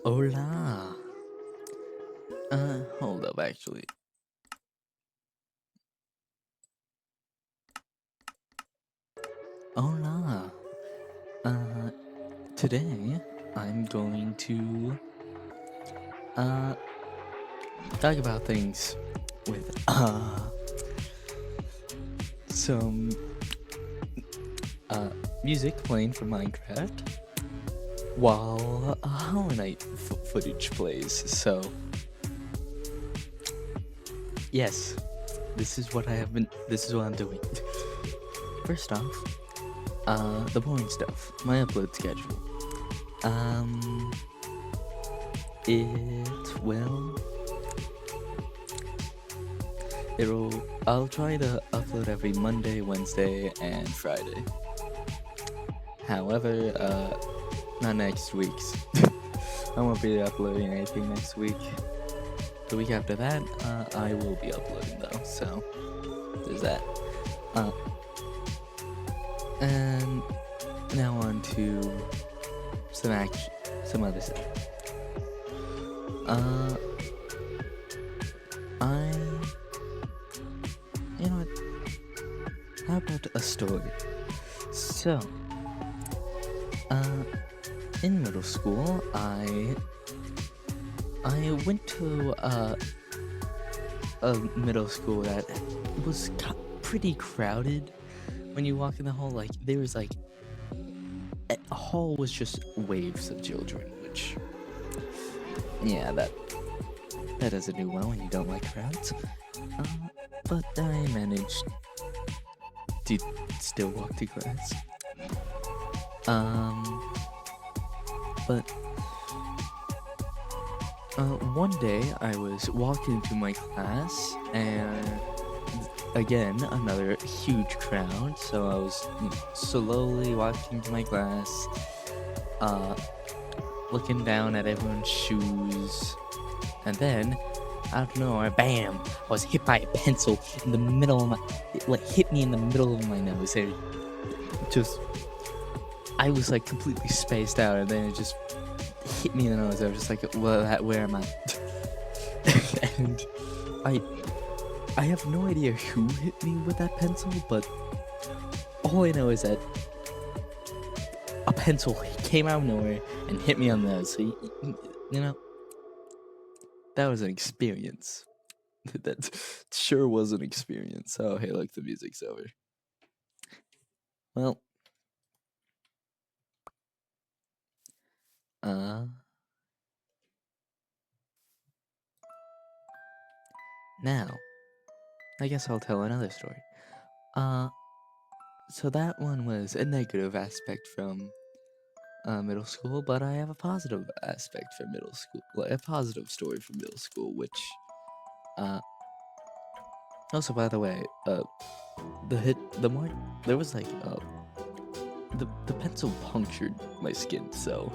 Hola. Hold up, actually. Hola. Uh, Today I'm going to uh talk about things with some uh music playing from Minecraft while Hollow Knight footage plays. So yes, this is what this is what I'm doing. First off, the boring stuff, my upload schedule. Um, it will. I'll try to upload every Monday, Wednesday, and Friday. However, not next week's. I won't be uploading anything next week. The week after that, I will be uploading though. So there's that. And now on to some other stuff. You know what? How about a story? So, in middle school, I went to a middle school that was pretty crowded. When you walk in the hall, like there was like a hall was just waves of children, which yeah, that doesn't do well when you don't like crowds. But I managed to still walk to class. But one day I was walking to my class, and again another huge crowd. So I was slowly walking to my class, looking down at everyone's shoes, and then out of nowhere, bam! I was hit by a pencil in the middle of it hit me in the middle of my nose. And I was like completely spaced out, and then it just hit me in the nose. I was just like, well, where am I? And I have no idea who hit me with that pencil, but all I know is that a pencil came out of nowhere and hit me on the nose. So, you know, that was an experience. That sure was an experience. Oh, hey, look, the music's over. Well, now, I guess I'll tell another story. So that one was a negative aspect from middle school, but I have a positive aspect for middle school, a positive story from middle school, which, also, by the way, there was like, the pencil punctured my skin, so,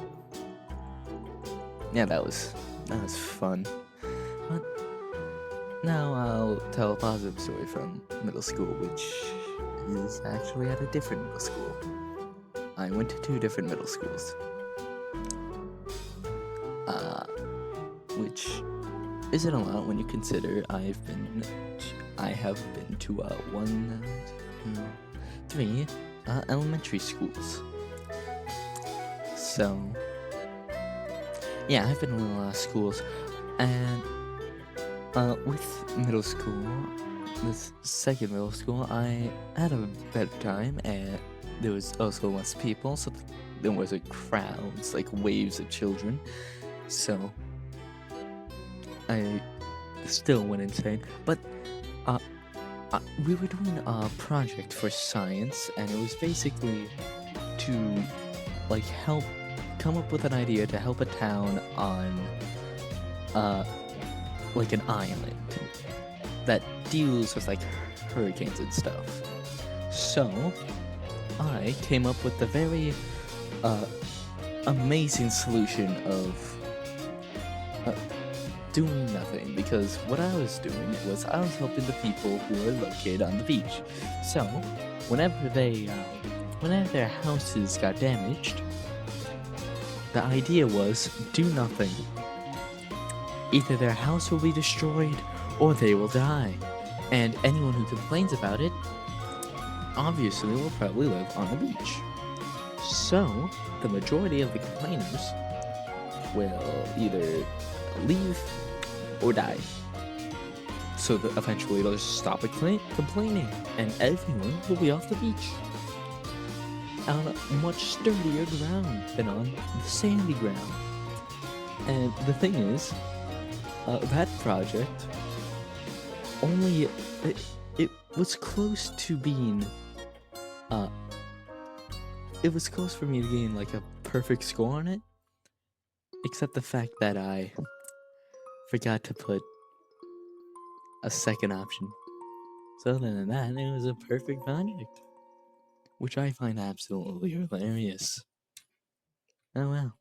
yeah, that was fun. But now I'll tell a positive story from middle school, which is actually at a different middle school. I went to 2 different middle schools. Which isn't a lot when you consider I have been to 1, 2, 3 elementary schools. So yeah, I've been to a lot of schools, and with middle school, this second middle school, I had a better time, and there was also less people, so there wasn't crowds, like waves of children. So I still went insane, but we were doing a project for science, and it was basically to like help come up with an idea to help a town on like an island that deals with like hurricanes and stuff. So I came up with the very amazing solution of doing nothing, because what I was doing was I was helping the people who are located on the beach. So whenever their houses got damaged, the idea was do nothing. Either their house will be destroyed or they will die. And anyone who complains about it obviously will probably live on a beach. So, the majority of the complainers will either leave or die. So that eventually they'll just stop complaining, and everyone will be off the beach on much sturdier ground than on the sandy ground. And the thing is, that project only it was close to being it was close for me to gain like a perfect score on it, except the fact that I forgot to put a second option. So other than that, it was a perfect project, which I find absolutely hilarious. Oh well,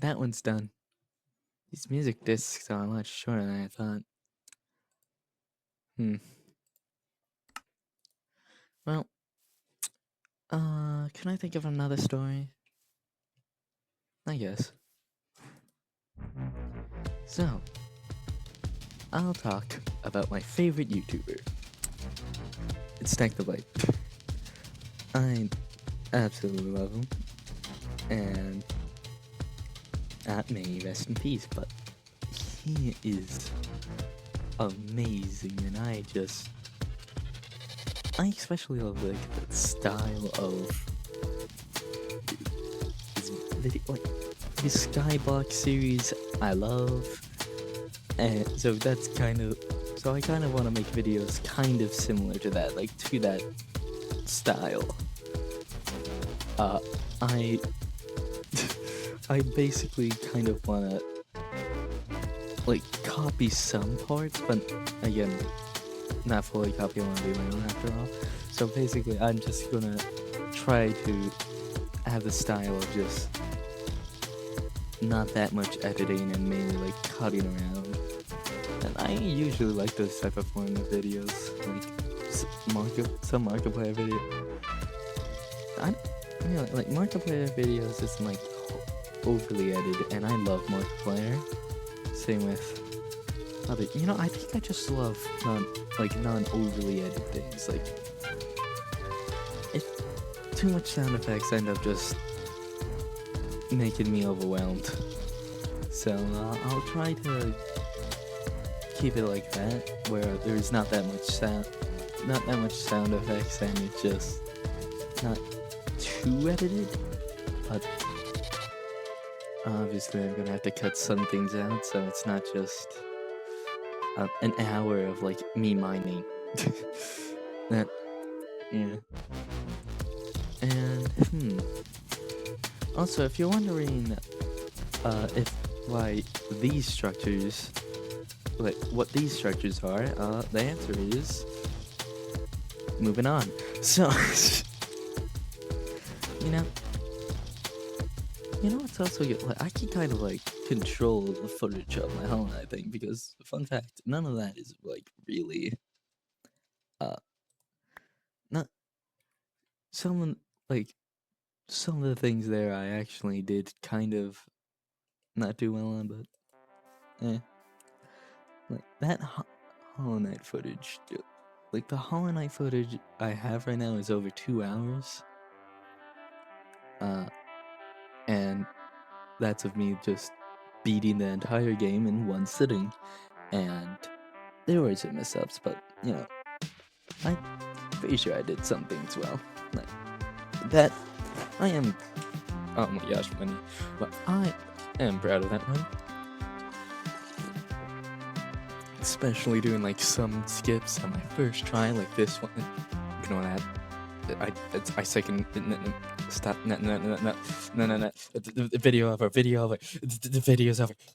that one's done. These music discs are much shorter than I thought. Well, can I think of another story? I guess. So, I'll talk about my favorite YouTuber. It's Technobyte. I absolutely love him. And may he rest in peace, but he is amazing, and I especially love like the style of his video, like his Skyblock series. I love, and so that's so I kind of want to make videos kind of similar to that, like to that style. I basically kind of want to like copy some parts, but again, not fully copy. I want to be my own after all. So basically, I'm just gonna try to have the style of just not that much editing and mainly like cutting around. And I usually like this type of form of videos, like some Markiplier video. Like Markiplier videos isn't like overly edited, and I love Markiplier. Same with other, I think I just love non-overly edited things. Like, if too much sound effects end up just making me overwhelmed. So I'll try to keep it like that, where there's not that much sound effects, and it's just not too edited. But obviously, I'm gonna have to cut some things out, so it's not just an hour of like me mining. Yeah. And also, if you're wondering why these structures, like what these structures are, the answer is moving on. So it's also good. Like, I can kind of like control the footage of my Hollow Knight thing, because fun fact, none of that is like really not some of the things there I actually did kind of not do well on, but like that Hollow Knight footage, like the Hollow Knight footage I have right now is over 2 hours. And that's of me just beating the entire game in one sitting. And there were some mess-ups, but I'm pretty sure I did some things well. Like that, I am. Oh my gosh, funny. But I am proud of that one. Especially doing like some skips on my first try, like this one. Ignore that. I second. Stop. No. The video's over.